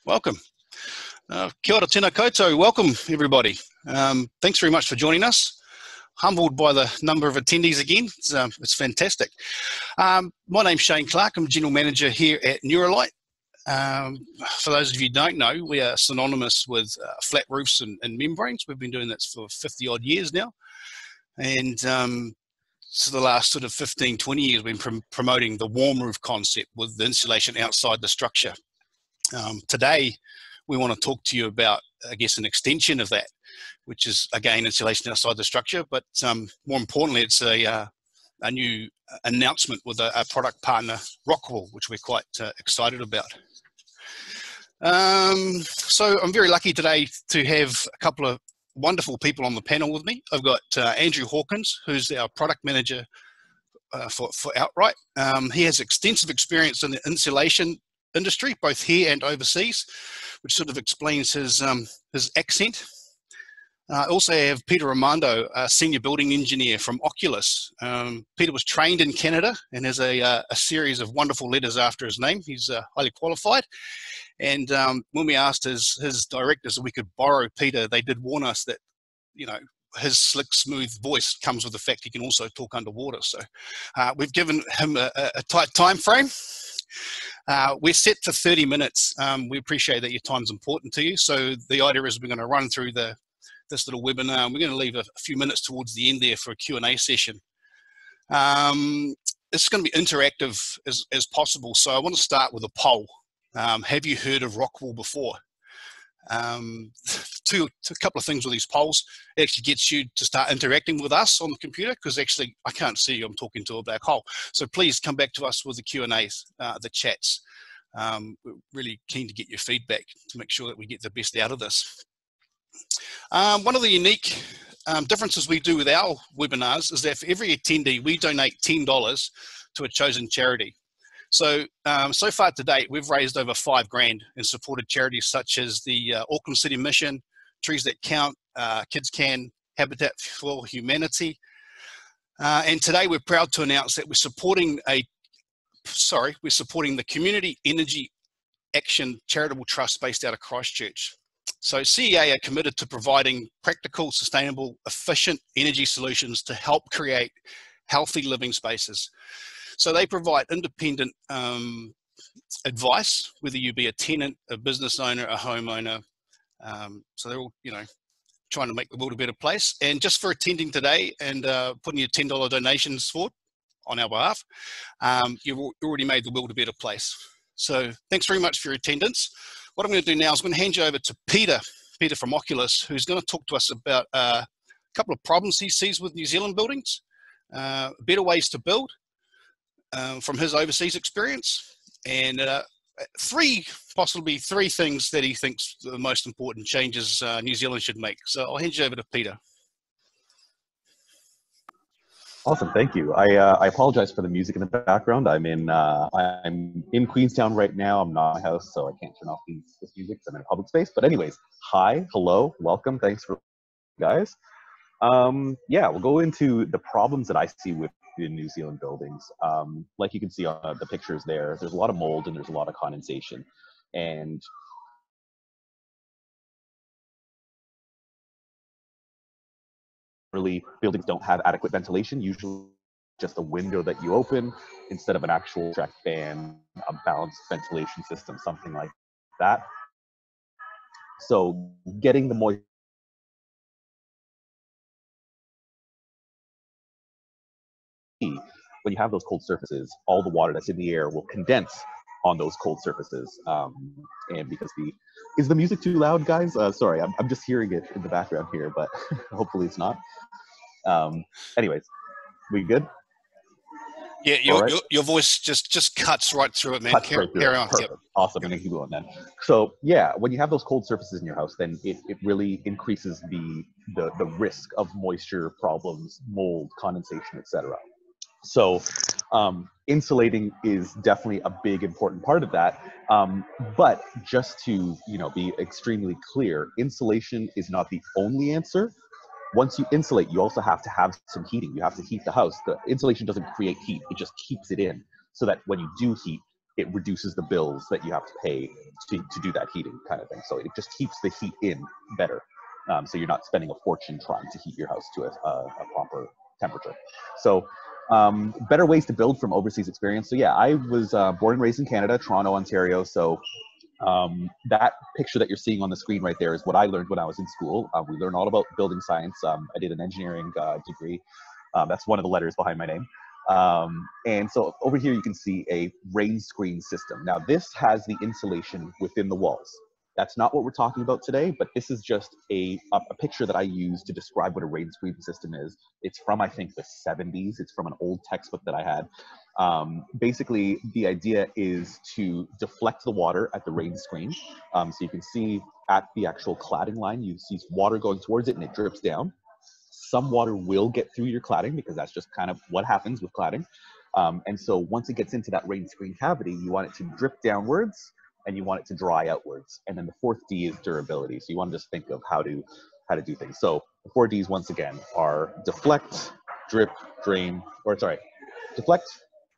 Welcome. Kia ora tēnā koutou. Welcome, everybody. Thanks very much for joining us. Humbled by the number of attendees again. It's fantastic. My name's Shane Clarke. I'm General Manager here at Nuralite. For those of you who don't know, we are synonymous with flat roofs and membranes. We've been doing this for 50 odd years now. And so the last sort of 15, 20 years, we've been promoting the warm roof concept with the insulation outside the structure. Today, we want to talk to you about, I guess, an extension of that, which is, again, insulation outside the structure. But more importantly, it's a new announcement with a product partner, Rockwool, which we're quite excited about. So I'm very lucky today to have a couple of wonderful people on the panel with me. I've got Andrew Hawkins, who's our product manager for Outright. He has extensive experience in the insulation industry, both here and overseas, which sort of explains his accent. I also have Peter Raimondo, a senior building engineer from Oculus. Peter was trained in Canada and has a series of wonderful letters after his name. He's highly qualified. And when we asked his directors if we could borrow Peter, they did warn us that, you know, his slick, smooth voice comes with the fact he can also talk underwater. So we've given him a tight time frame. We're set for 30 minutes. We appreciate that your time's important to you. So the idea is we're going to run through this little webinar, and we're going to leave a few minutes towards the end there for a Q&A session. It's going to be interactive as possible. So I want to start with a poll. Have you heard of Rockwool before? A couple of things with these polls. It actually gets you to start interacting with us on the computer, because actually I can't see you, I'm talking to a black hole. So please come back to us with the Q&As, the chats. We're really keen to get your feedback to make sure that we get the best out of this. One of the unique differences we do with our webinars is that for every attendee, we donate $10 to a chosen charity. So, so far to date, we've raised over $5,000 and supported charities such as the Auckland City Mission, Trees That Count, Kids Can, Habitat for Humanity. And today we're proud to announce that we're supporting the Community Energy Action Charitable Trust based out of Christchurch. So CEA are committed to providing practical, sustainable, efficient energy solutions to help create healthy living spaces. So they provide independent advice, whether you be a tenant, a business owner, a homeowner. So they're all, you know, trying to make the world a better place. And just for attending today and putting your $10 donations forward on our behalf, you've already made the world a better place. So thanks very much for your attendance. What I'm going to do now is I'm going to hand you over to Peter from Oculus, who's going to talk to us about a couple of problems he sees with New Zealand buildings, better ways to build, from his overseas experience, and possibly three things that he thinks are the most important changes New Zealand should make. So I'll hand you over to Peter. Awesome, thank you. I apologize for the music in the background. I'm in Queenstown right now. I'm not in my house, so I can't turn off this music because I'm in a public space. But anyways, hi, hello, welcome. Thanks for guys. Yeah, we'll go into the problems that I see with in New Zealand buildings. Like you can see on the pictures there's a lot of mold and there's a lot of condensation. And really, buildings don't have adequate ventilation, usually just a window that you open instead of an actual direct fan, a balanced ventilation system, something like that. So getting the moisture when you have those cold surfaces, all the water that's in the air will condense on those cold surfaces. And because is the music too loud, guys? Sorry, I'm just hearing it in the background here, but hopefully it's not. Anyways, we good? Yeah, your voice just cuts right through it, man. Carry on. Perfect. Yep. Awesome. I'm gonna keep going then. So yeah, when you have those cold surfaces in your house, then it really increases the risk of moisture problems, mold, condensation, etc. So insulating is definitely a big important part of that. But just to be extremely clear, insulation is not the only answer. Once you insulate, you also have to have some heating. You have to heat the house. The insulation doesn't create heat, it just keeps it in, so that when you do heat, it reduces the bills that you have to pay to do that heating kind of thing. So it just keeps the heat in better. So you're not spending a fortune trying to heat your house to a proper temperature. So better ways to build from overseas experience. So yeah, I was born and raised in Canada, Toronto, Ontario. So that picture that you're seeing on the screen right there is what I learned when I was in school. We learned all about building science. I did an engineering degree. That's one of the letters behind my name. And so over here you can see a rain screen system. Now this has the insulation within the walls. That's not what we're talking about today, but this is just a picture that I use to describe what a rain screen system is. It's from, I think, the 70s. It's from an old textbook that I had. Basically, the idea is to deflect the water at the rain screen. So you can see at the actual cladding line, you see water going towards it and it drips down. Some water will get through your cladding because that's just kind of what happens with cladding. And so once it gets into that rain screen cavity, you want it to drip downwards and you want it to dry outwards. And then the fourth D is durability. So you want to just think of how to do things. So the 4 Ds once again are deflect, drip, drain, deflect,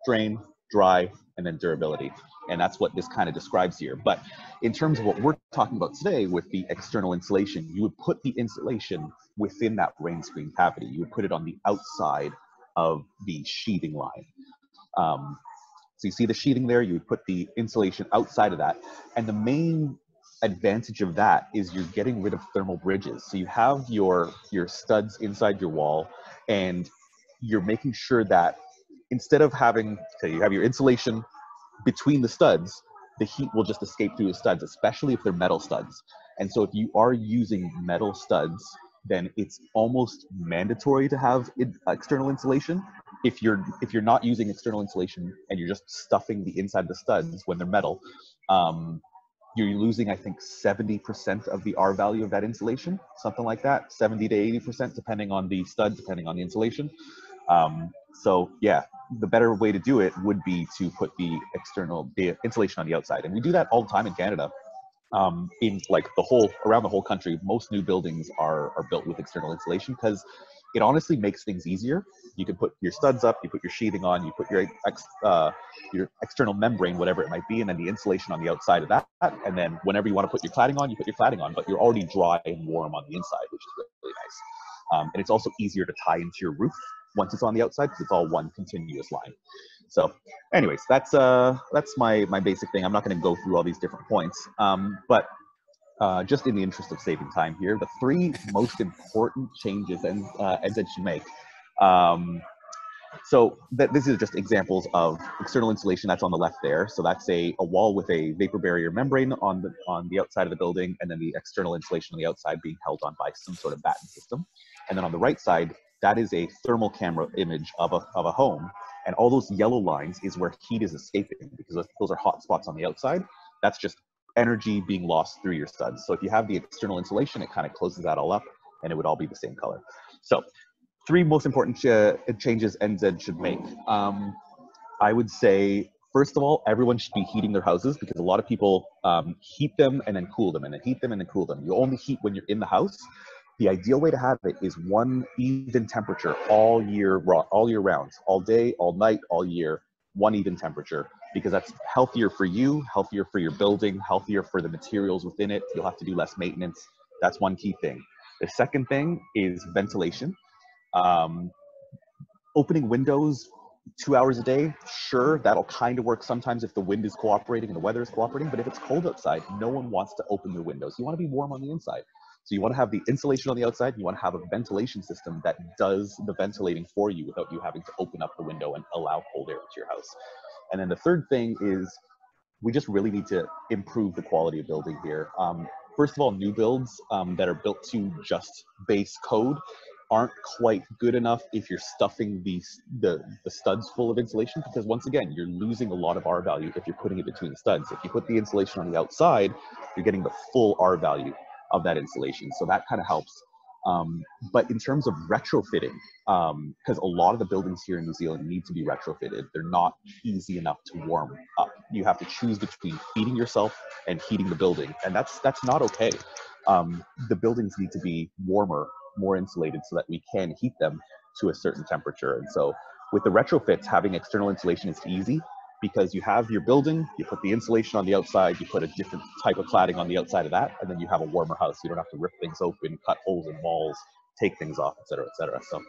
drain, dry, and then durability. And that's what this kind of describes here. But in terms of what we're talking about today with the external insulation, you would put the insulation within that rain screen cavity. You would put it on the outside of the sheathing line. So you see the sheathing there, you would put the insulation outside of that. And the main advantage of that is you're getting rid of thermal bridges. So you have your studs inside your wall, and you're making sure that instead of having, okay, you have your insulation between the studs, the heat will just escape through the studs, especially if they're metal studs. And so if you are using metal studs, then it's almost mandatory to have external insulation. If you're not using external insulation and you're just stuffing the inside of the studs when they're metal, you're losing, I think, 70% of the R value of that insulation, something like that, 70 to 80%, depending on the stud, depending on the insulation. So yeah, the better way to do it would be to put the insulation on the outside. And we do that all the time in Canada. In like around the whole country, most new buildings are built with external insulation because it honestly makes things easier. You can put your studs up, you put your sheathing on, you put your external membrane, whatever it might be, and then the insulation on the outside of that. And then whenever you want to put your cladding on, you put your cladding on, but you're already dry and warm on the inside, which is really nice. And it's also easier to tie into your roof once it's on the outside because it's all one continuous line. So anyways, that's my basic thing. I'm not going to go through all these different points, but just in the interest of saving time here, the 3 most important changes NZ should make. So this is just examples of external insulation that's on the left there. So that's a wall with a vapor barrier membrane on the outside of the building, and then the external insulation on the outside being held on by some sort of batten system. And then on the right side, that is a thermal camera image of a home. And all those yellow lines is where heat is escaping because those are hot spots on the outside. That's just energy being lost through your studs. So if you have the external insulation, it kind of closes that all up and it would all be the same color. So 3 most important changes NZ should make. I would say, first of all, everyone should be heating their houses because a lot of people heat them and then cool them and then heat them and then cool them. You only heat when you're in the house. The ideal way to have it is one even temperature all year round, all day, all night, all year, one even temperature, because that's healthier for you, healthier for your building, healthier for the materials within it. You'll have to do less maintenance. That's one key thing. The second thing is ventilation. Opening windows 2 hours a day, sure, that'll kind of work sometimes if the wind is cooperating and the weather is cooperating, but if it's cold outside, no one wants to open their windows. You want to be warm on the inside. So you want to have the insulation on the outside, you want to have a ventilation system that does the ventilating for you without you having to open up the window and allow cold air into your house. And then the third thing is we just really need to improve the quality of building here. First of all, new builds that are built to just base code aren't quite good enough if you're stuffing the studs full of insulation, because once again, you're losing a lot of R value if you're putting it between the studs. If you put the insulation on the outside, you're getting the full R value of that insulation. So that kind of helps. But in terms of retrofitting, because a lot of the buildings here in New Zealand need to be retrofitted, they're not easy enough to warm up. You have to choose between heating yourself and heating the building, and that's not okay. The buildings need to be warmer, more insulated so that we can heat them to a certain temperature. And so with the retrofits, having external insulation is easy. because you have your building, you put the insulation on the outside, you put a different type of cladding on the outside of that, and then you have a warmer house. You don't have to rip things open, cut holes in walls, take things off, et cetera, et cetera. So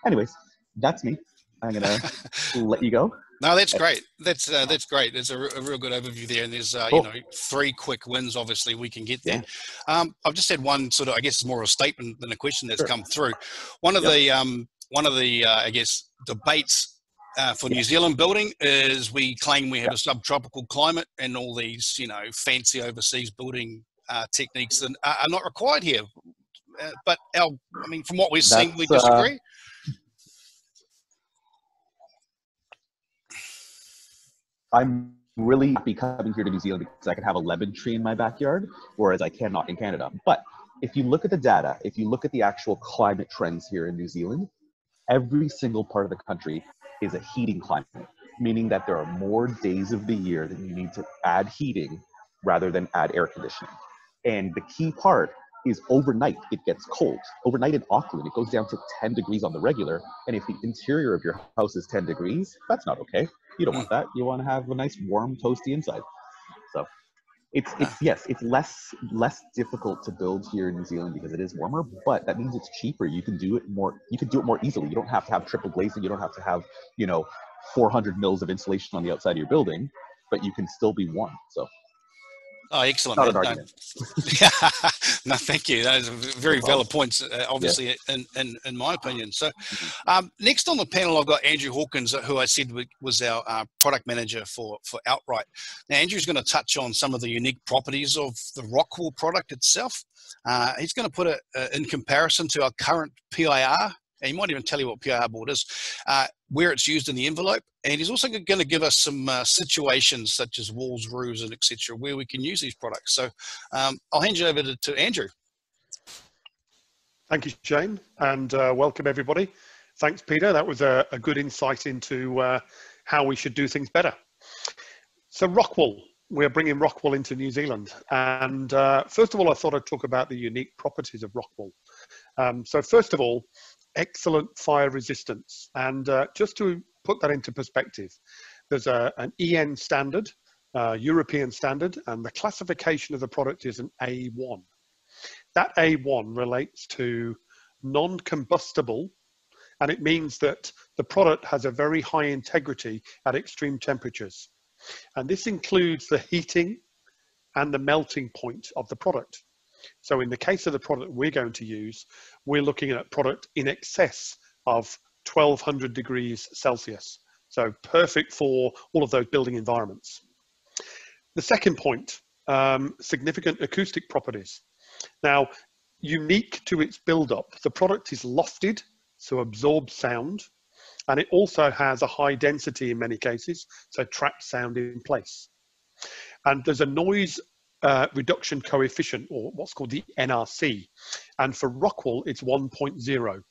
anyways, that's me. I'm going to let you go. No, that's great. That's great. There's a real good overview there, and there's Cool. 3 quick wins. Obviously, we can get there. Yeah. I've just had one sort of, I guess, it's more of a statement than a question that's Sure. come through. One of the I guess, debates for New Zealand building is we claim we have a subtropical climate, and all these fancy overseas building techniques are not required here. But from what we're seeing, we disagree. I'm really happy coming here to New Zealand because I can have a lemon tree in my backyard, whereas I cannot in Canada. But if you look at the data, if you look at the actual climate trends here in New Zealand, every single part of the country is a heating climate, meaning that there are more days of the year that you need to add heating rather than add air conditioning. And the key part is overnight, it gets cold. Overnight in Auckland, it goes down to 10 degrees on the regular. And if the interior of your house is 10 degrees, that's not okay. You don't want that. You want to have a nice, warm, toasty inside. So it's less difficult to build here in New Zealand because it is warmer, but that means it's cheaper. You can do it more easily. You don't have to have triple glazing. You don't have to have, 400 mils of insulation on the outside of your building, but you can still be warm. So oh, excellent. Not an argument. No, thank you. Those are very valid points, obviously, in my opinion. So next on the panel, I've got Andrew Hawkins, who I said was our product manager for Outright. Now, Andrew's going to touch on some of the unique properties of the Rockwool product itself. He's going to put it in comparison to our current PIR, and he might even tell you what PIR board is, where it's used in the envelope. And he's also going to give us some situations such as walls, roofs, and etc., where we can use these products. So I'll hand you over to Andrew. Thank you, Shane, and welcome everybody. Thanks, Peter. That was a good insight into how we should do things better. So Rockwool, we're bringing Rockwool into New Zealand. And first of all, I thought I'd talk about the unique properties of Rockwool. So first of all, excellent fire resistance. And just to put that into perspective, there's an EN standard, European standard, and the classification of the product is an A1. That A1 relates to non-combustible, and it means that the product has a very high integrity at extreme temperatures. And this includes the heating and the melting point of the product. So in the case of the product we're going to use, we're looking at a product in excess of 1200 degrees Celsius. So perfect for all of those building environments. The second point, significant acoustic properties. Now, unique to its build-up, the product is lofted, so absorbs sound, and it also has a high density in many cases, so traps sound in place. And there's a noise reduction coefficient, or what's called the NRC. And for Rockwool, it's 1.0.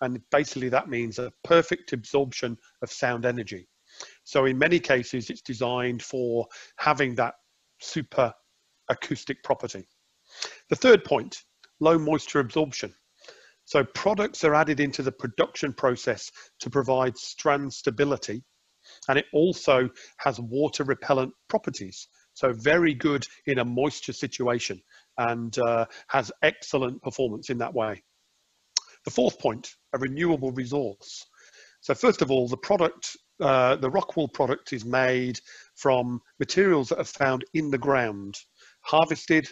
And basically that means a perfect absorption of sound energy. So in many cases, it's designed for having that super acoustic property. The third point, low moisture absorption. So products are added into the production process to provide strand stability. And it also has water repellent properties. So very good in a moisture situation and has excellent performance in that way. The fourth point, a renewable resource. So first of all, the product, the Rockwool product is made from materials that are found in the ground, harvested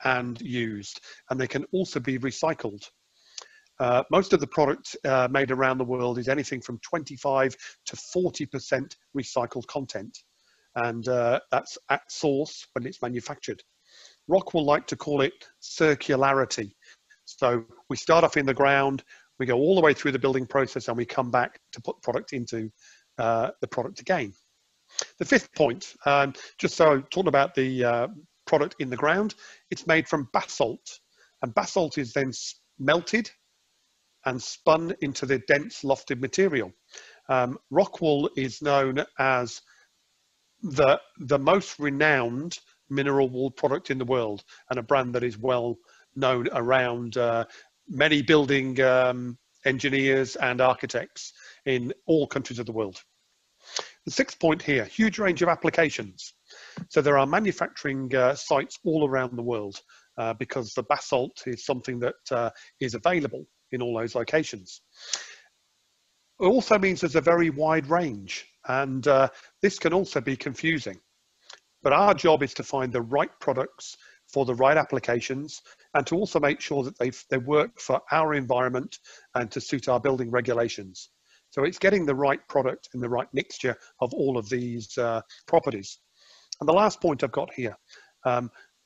and used, and they can also be recycled. Most of the product made around the world is anything from 25 to 40% recycled content. And that's at source when it's manufactured. Rockwool like to call it circularity. So we start off in the ground, we go all the way through the building process, and we come back to put product into the product again. The fifth point, just so talking about the product in the ground, it's made from basalt, and basalt is then melted and spun into the dense lofted material. Rockwool is known as the most renowned mineral wool product in the world, and a brand that is well known around many building engineers and architects in all countries of the world. The sixth point here, huge range of applications. So there are manufacturing sites all around the world because the basalt is something that is available in all those locations. It also means there's a very wide range, and this can also be confusing. But our job is to find the right products for the right applications, and to also make sure that they work for our environment and to suit our building regulations. So it's getting the right product and the right mixture of all of these properties. And the last point I've got here,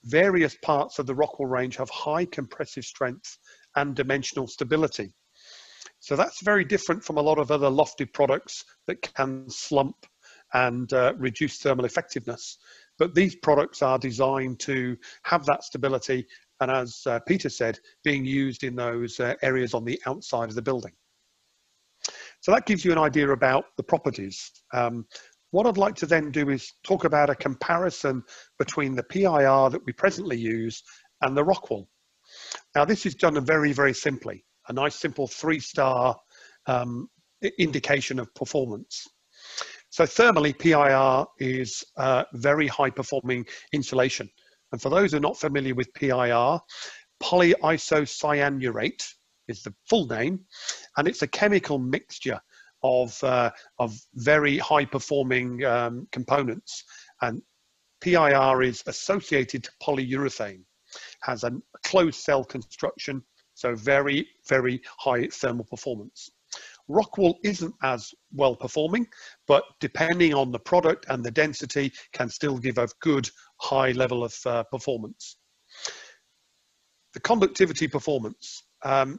various parts of the Rockwall range have high compressive strength and dimensional stability. So that's very different from a lot of other lofted products that can slump and reduce thermal effectiveness. But these products are designed to have that stability, and as Peter said, being used in those areas on the outside of the building. So that gives you an idea about the properties. What I'd like to then do is talk about a comparison between the PIR that we presently use and the Rockwall. Now this is done very, very simply, a nice simple 3-star indication of performance. So thermally, PIR is very high performing insulation. And for those who are not familiar with PIR, polyisocyanurate is the full name, and it's a chemical mixture of very high performing components. And PIR is associated to polyurethane, has a closed cell construction, so very, very high thermal performance. Rockwall isn't as well performing, but depending on the product and the density, can still give a good high level of performance. The conductivity performance.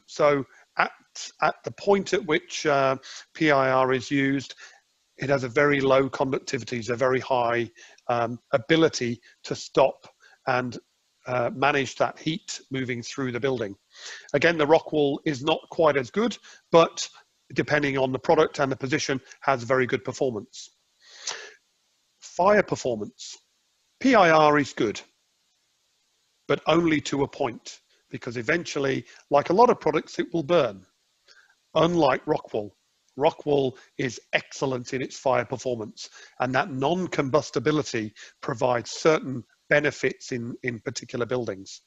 So at the point at which PIR is used, it has a very low conductivity, so a very high ability to stop and manage that heat moving through the building. Again, the Rockwall is not quite as good, but depending on the product and the position, has very good performance. Fire performance. PIR is good, but only to a point, because eventually, like a lot of products, it will burn. Unlike Rockwall. Rockwall is excellent in its fire performance, and that non-combustibility provides certain benefits in particular buildings.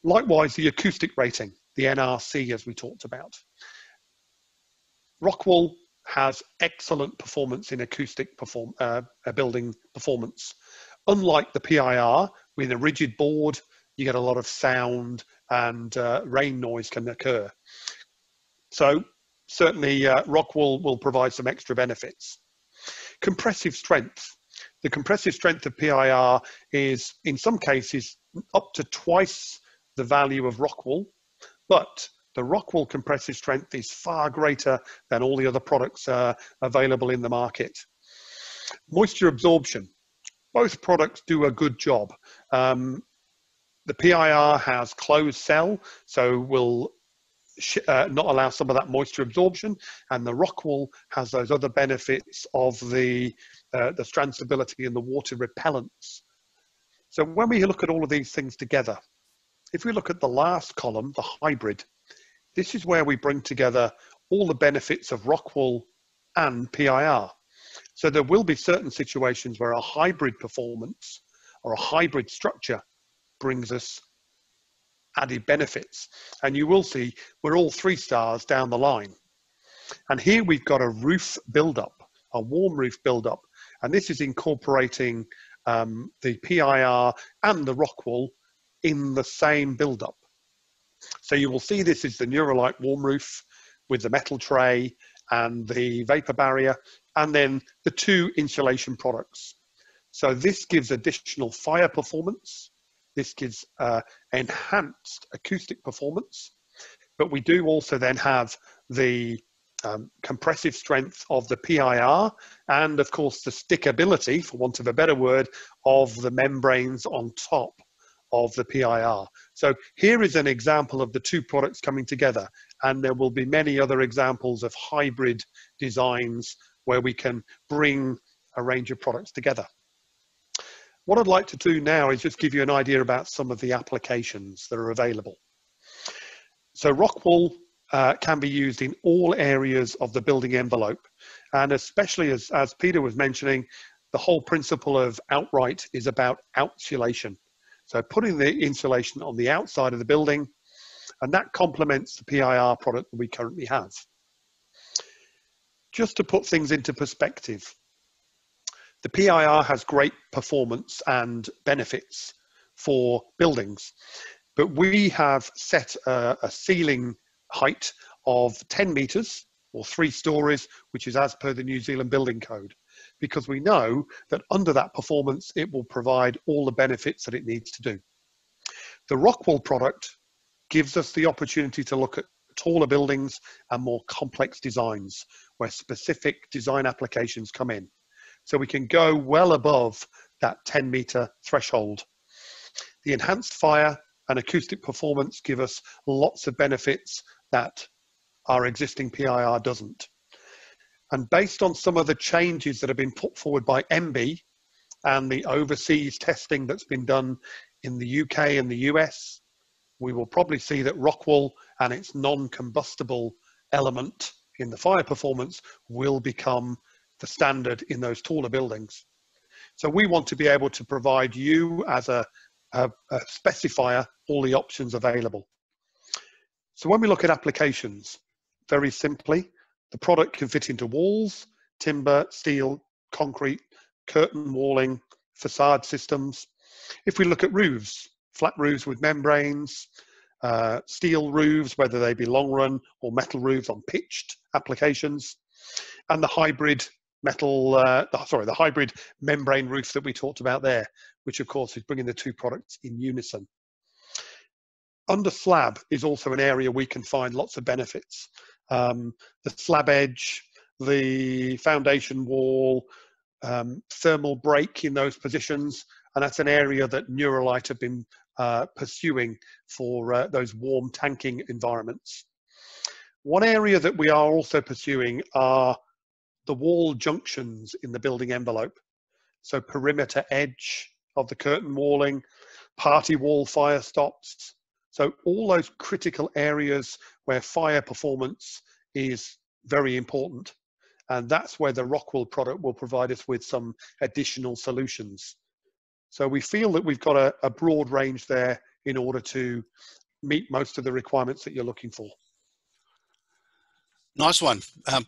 Likewise, the acoustic rating, the NRC, as we talked about. Rockwall has excellent performance in acoustic building performance. Unlike the PIR, with a rigid board, you get a lot of sound and rain noise can occur. So certainly Rockwall will provide some extra benefits. Compressive strength. The compressive strength of PIR is, in some cases, up to twice the value of Rockwall, but the Rockwall compressive strength is far greater than all the other products available in the market. Moisture absorption. Both products do a good job. The PIR has closed cell, so will not allow some of that moisture absorption, and the Rockwall has those other benefits of the strand stability and the water repellents. So when we look at all of these things together, if we look at the last column, the hybrid, this is where we bring together all the benefits of Rockwall and PIR. So there will be certain situations where a hybrid performance or a hybrid structure brings us added benefits. And you will see we're all 3 stars down the line. And here we've got a roof buildup, a warm roof buildup. And this is incorporating the PIR and the Rockwall in the same buildup. So you will see this is the Nuralite warm roof with the metal tray and the vapor barrier, and then the 2 insulation products. So this gives additional fire performance. This gives enhanced acoustic performance, but we do also then have the compressive strength of the PIR and of course the stickability, for want of a better word, of the membranes on top of the PIR. So here is an example of the 2 products coming together, and there will be many other examples of hybrid designs where we can bring a range of products together. What I'd like to do now is just give you an idea about some of the applications that are available. So Rockwall can be used in all areas of the building envelope, And especially as Peter was mentioning, the whole principle of Outright is about outsulation. So putting the insulation on the outside of the building, and that complements the PIR product that we currently have. Just to put things into perspective, the PIR has great performance and benefits for buildings, but we have set a ceiling height of 10 meters or 3 stories, which is as per the New Zealand Building Code, because we know that under that performance, it will provide all the benefits that it needs to do. The Rockwall product gives us the opportunity to look at taller buildings and more complex designs where specific design applications come in. So we can go well above that 10-meter threshold. The enhanced fire and acoustic performance give us lots of benefits that our existing PIR doesn't. And based on some of the changes that have been put forward by MB and the overseas testing that's been done in the UK and the US, we will probably see that Rockwool and its non-combustible element in the fire performance will become the standard in those taller buildings. So we want to be able to provide you as a specifier all the options available. So when we look at applications, very simply, the product can fit into walls, timber, steel, concrete, curtain walling, facade systems. If we look at roofs, flat roofs with membranes, steel roofs, whether they be long run or metal roofs on pitched applications, and the hybrid the hybrid membrane roof that we talked about there, which of course is bringing the two products in unison. Under slab is also an area we can find lots of benefits. The slab edge, the foundation wall, thermal break in those positions, and that's an area that Nuralite have been pursuing for those warm tanking environments. One area that we are also pursuing are the wall junctions in the building envelope. So perimeter edge of the curtain walling, party wall fire stops. So all those critical areas where fire performance is very important. And that's where the Rockwool product will provide us with some additional solutions. So we feel that we've got a broad range there in order to meet most of the requirements that you're looking for. Nice one.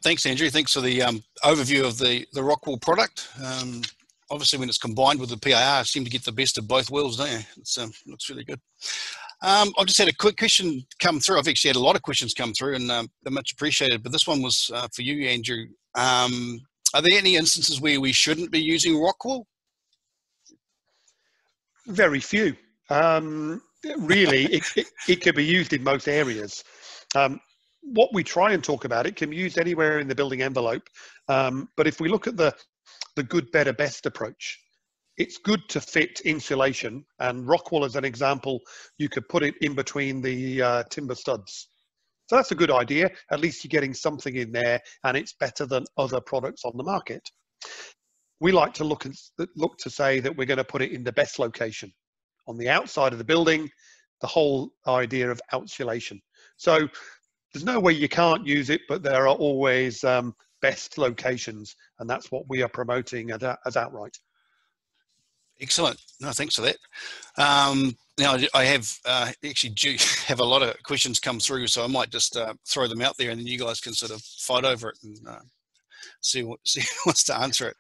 Thanks, Andrew. Thanks for the overview of the Rockwool product. Obviously, when it's combined with the PIR, I seem to get the best of both worlds, don't you? It looks really good. I've just had a quick question come through. I've actually had a lot of questions come through, and they're much appreciated. But this one was for you, Andrew. Are there any instances where we shouldn't be using Rockwool? Very few. Really, it can be used in most areas. What we try and talk about, it can be used anywhere in the building envelope. But if we look at the good, better, best approach, it's good to fit insulation. And Rockwool, as an example, you could put it in between the timber studs. So that's a good idea. At least you're getting something in there, and it's better than other products on the market. We like to look to say that we're going to put it in the best location on the outside of the building, the whole idea of outsulation. So there's no way you can't use it, but there are always best locations, and that's what we are promoting as Outright. Excellent. No, thanks for that. Now, I have actually have a lot of questions come through, so I might just throw them out there, and then you guys can sort of fight over it and see who wants to answer it.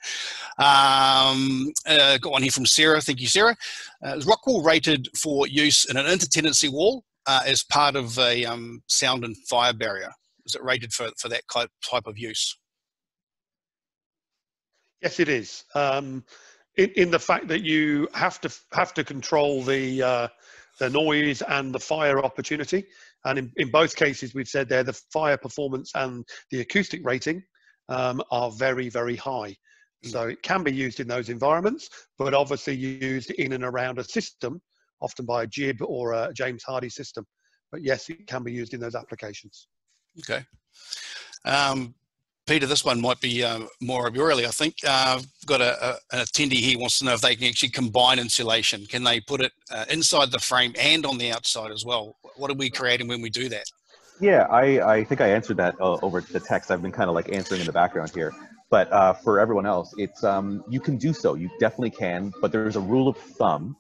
Got one here from Sarah. Thank you, Sarah. Is Rockwool rated for use in an intertenancy wall as part of a sound and fire barrier? Is it rated for that type of use? Yes, it is. In the fact that you have to control the noise and the fire opportunity, and in both cases we've said there the fire performance and the acoustic rating are very, very high. So it can be used in those environments, but obviously used in and around a system, often by a jib or a James Hardy system. But yes, it can be used in those applications. Okay. Peter, this one might be more of your alley, I think. I've got an attendee here wants to know if they can actually combine insulation. Can they put it inside the frame and on the outside as well? What are we creating when we do that? Yeah, I think I answered that over the text. I've been kind of like answering in the background here. But for everyone else, it's you can do so. You definitely can, but there's a rule of thumb.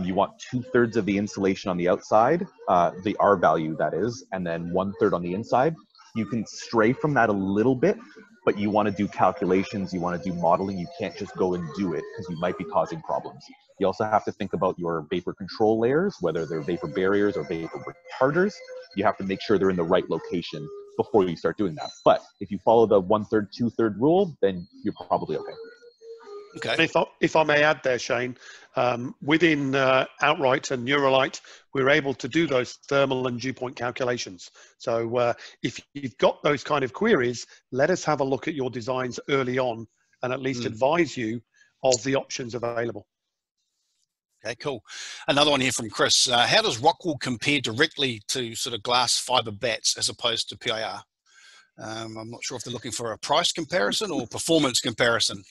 You want 2/3 of the insulation on the outside, the R value that is, and then 1/3 on the inside. You can stray from that a little bit, but you want to do calculations, you want to do modeling. You can't just go and do it because you might be causing problems. You also have to think about your vapor control layers, whether they're vapor barriers or vapor retarders. You have to make sure they're in the right location before you start doing that. But if you follow the 1/3, 2/3 rule, then you're probably okay. Okay. If I may add there, Shane, within Outright and Nuralite, we're able to do those thermal and dew point calculations. So if you've got those kind of queries, let us have a look at your designs early on and at least advise you of the options available. Okay, cool. Another one here from Chris. How does Rockwool compare directly to sort of glass fiber bats as opposed to PIR? I'm not sure if they're looking for a price comparison or performance comparison.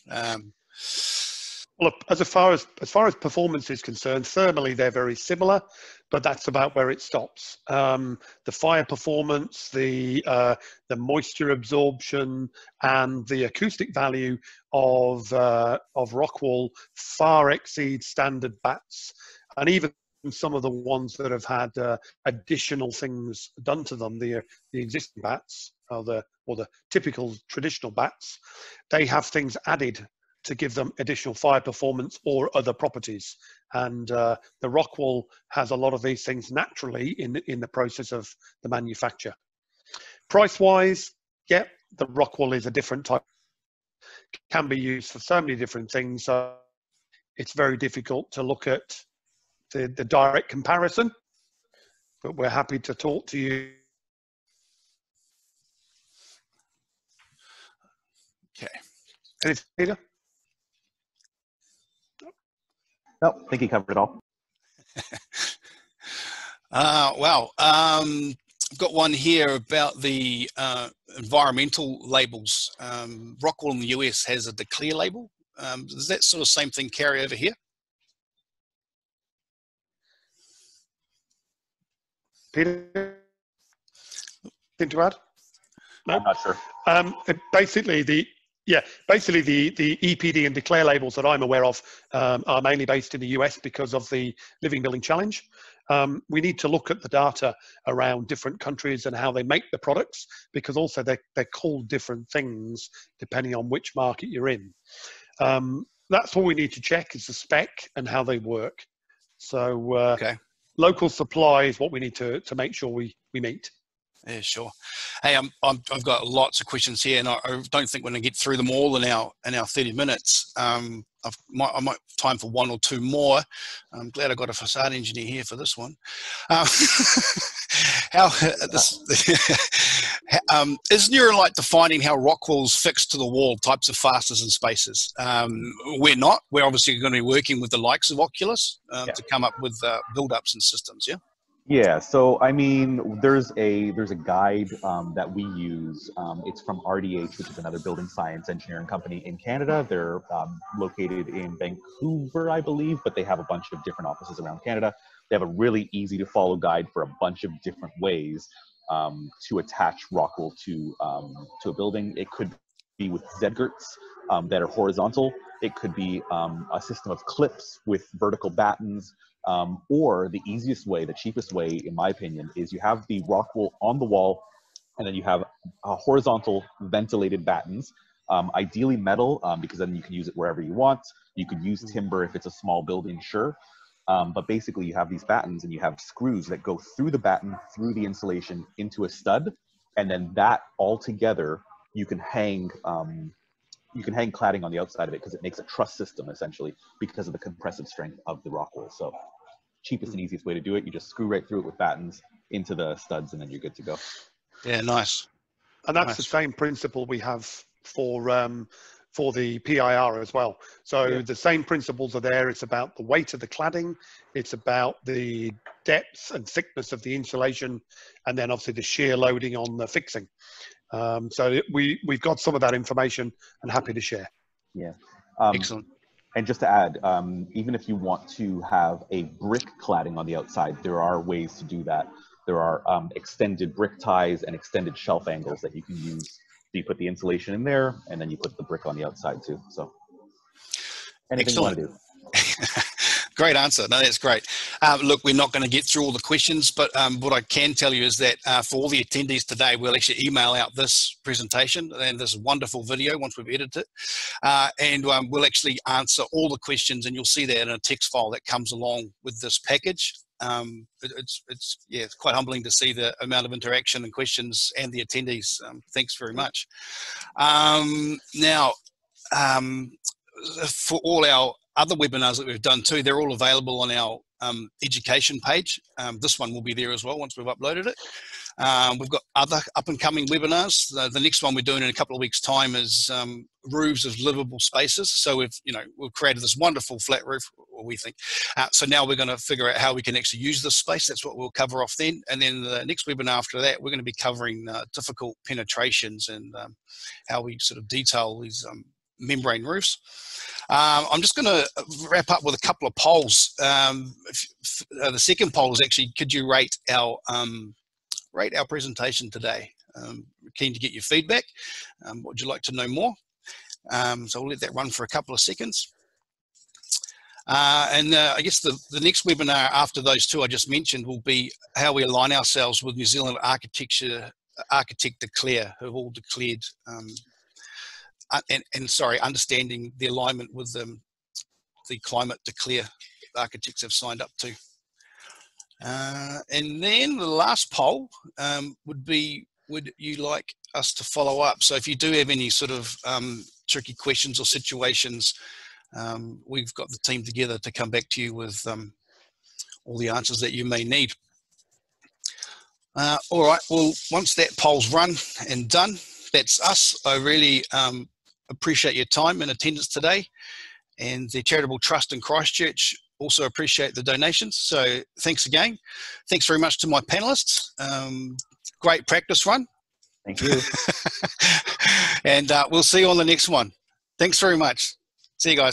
Well, as far as performance is concerned, thermally they're very similar, but that's about where it stops. The fire performance, the moisture absorption, and the acoustic value of Rockwool far exceeds standard bats, and even some of the ones that have had additional things done to them, the existing bats or the typical traditional bats, they have things added to give them additional fire performance or other properties. And the Rockwool has a lot of these things naturally in the process of the manufacture. Price-wise, yeah, the Rockwool is a different type. Can be used for so many different things. So it's very difficult to look at the direct comparison, but we're happy to talk to you. Okay. Anything, Peter? No, I think he covered it all. Wow. I've got one here about the environmental labels. Rockwool in the US has a declare label. Does that sort of same thing carry over here? Peter, anything to add? No? I'm not sure. Basically, the EPD and declare labels that I'm aware of are mainly based in the US because of the Living Building Challenge. We need to look at the data around different countries and how they make the products, because also they're called different things depending on which market you're in. That's what we need to check, is the spec and how they work. So Okay. Local supply is what we need to make sure we meet. Yeah, sure. Hey, I've got lots of questions here, and I don't think we're going to get through them all in our 30 minutes. I might time for one or two more. I'm glad I got a facade engineer here for this one. Is Nuralite defining how Rockwool's fixed to the wall types of fasteners and spaces? We're not. We're obviously going to be working with the likes of Oculus to come up with build-ups and systems. Yeah. Yeah, so I mean, there's a guide that we use. It's from RDH, which is another building science engineering company in Canada. They're located in Vancouver, I believe, but they have a bunch of different offices around Canada. They have a really easy to follow guide for a bunch of different ways to attach Rockwool to a building. It could be with Z-girts that are horizontal. It could be a system of clips with vertical battens. Or the easiest way, the cheapest way, in my opinion, is you have the Rockwool on the wall, and then you have horizontal ventilated battens, ideally metal, because then you can use it wherever you want. You could use timber if it's a small building, sure. But basically you have these battens and you have screws that go through the batten, through the insulation into a stud, and then that all together you can hang cladding on the outside of it, because it makes a truss system essentially because of the compressive strength of the Rockwool. So cheapest and easiest way to do it, you just screw right through it with battens into the studs, and then you're good to go. Yeah, nice. And that's the same principle we have for the PIR as well. So the same principles are there. It's about the weight of the cladding, it's about the depth and thickness of the insulation, and then obviously the shear loading on the fixing. So we've got some of that information and happy to share. Yeah. Excellent. And just to add, even if you want to have a brick cladding on the outside, there are ways to do that. There are extended brick ties and extended shelf angles that you can use you put the insulation in there, and then you put the brick on the outside too. So anything Excellent. you want to do. Great answer. No, that's great. Look, we're not going to get through all the questions, but what I can tell you is that for all the attendees today, we'll actually email out this presentation and this wonderful video once we've edited it. And we'll actually answer all the questions, and you'll see that in a text file that comes along with this package. It's quite humbling to see the amount of interaction and questions and the attendees. Thanks very much. Now, for all our other webinars that we've done too, they're all available on our education page. This one will be there as well once we've uploaded it. We've got other up-and-coming webinars. The next one we're doing in a couple of weeks' time is roofs of livable spaces. So we've created this wonderful flat roof, or we think. So now we're going to figure out how we can actually use this space. That's what we'll cover off then. And then the next webinar after that, we're going to be covering difficult penetrations and how we sort of detail these membrane roofs. I'm just going to wrap up with a couple of polls. The second poll is actually, could you rate our presentation today? Keen to get your feedback. What would you like to know more? So we'll let that run for a couple of seconds. And I guess the next webinar after those two I just mentioned will be how we align ourselves with New Zealand Architect Declare, who have all declared understanding the alignment with the climate declare architects have signed up to. And then the last poll would be, would you like us to follow up? So if you do have any sort of tricky questions or situations, we've got the team together to come back to you with all the answers that you may need. All right, well, once that poll's run and done, that's us. I really appreciate your time and attendance today, and the Charitable Trust in Christchurch also appreciate the donations. So thanks again. Thanks very much to my panelists. Great practice run. Thank you. And we'll see you on the next one. Thanks very much. See you guys.